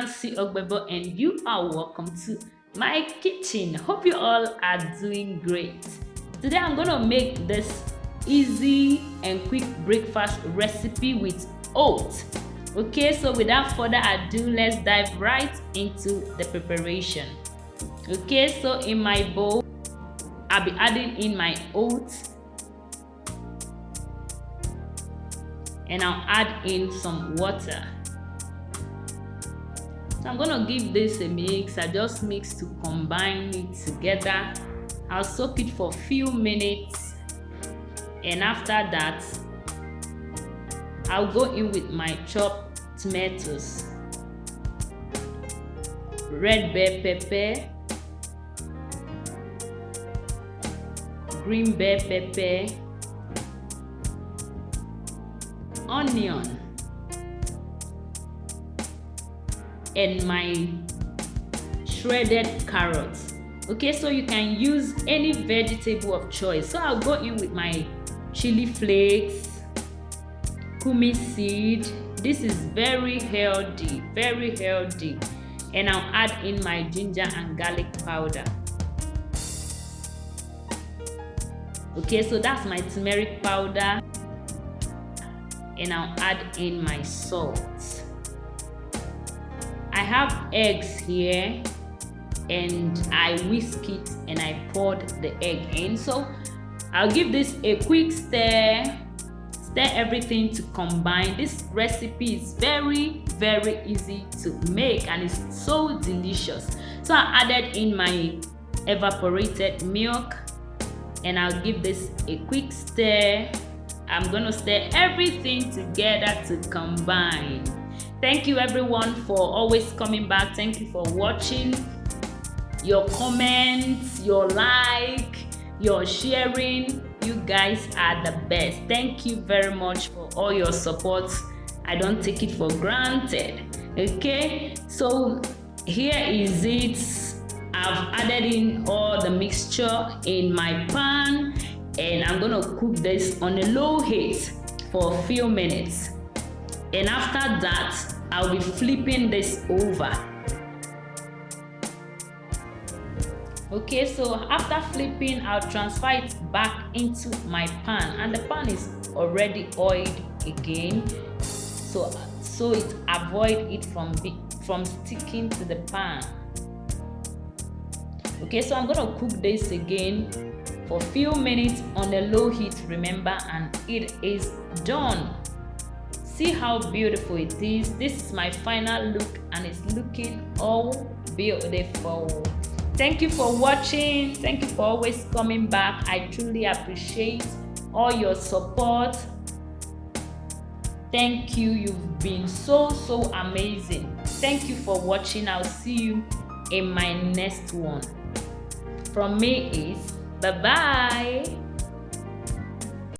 Nancy Ogbebo, and you are welcome to my kitchen. Hope you all are doing great. Today I'm gonna make this easy and quick breakfast recipe with oats. Okay, so without further ado, let's dive right into the preparation. Okay, so in my bowl I'll be adding in my oats, and I'll add in some water. So I'm gonna give this a mix. I just mix to combine it together. I'll soak it for a few minutes, and after that I'll go in with my chopped tomatoes, red bell pepper, green bell pepper, onion, and my shredded carrots. Okay, so you can use any vegetable of choice. So I'll go in with my chili flakes, cumin seed. This is very healthy, and I'll add in my ginger and garlic powder. Okay, so that's my turmeric powder, and I'll add in my salt. I have eggs here, and I whisk it and I poured the egg in. So I'll give this a quick stir everything to combine. This recipe is very easy to make, and it's so delicious. So I added in my evaporated milk, and I'll give this a quick stir. I'm gonna stir everything together to combine. Thank you everyone for always coming back. Thank you for watching. Your comments, your like, your sharing, you guys are the best. Thank you very much for all your support. I don't take it for granted. Okay, so here is it. I've added in all the mixture in my pan, and I'm gonna cook this on a low heat for a few minutes, and after that I'll be flipping this over. Okay, so after flipping, I'll transfer it back into my pan, and the pan is already oiled again, so it avoid it from sticking to the pan. Okay, so I'm gonna cook this again for a few minutes on a low heat, remember, and it is done. See how beautiful it is. This is my final look, and it's looking all beautiful. Thank you for watching. Thank you for always coming back. I truly appreciate all your support. Thank you. You've been so amazing. Thank you for watching. I'll see you in my next one. From me is bye bye.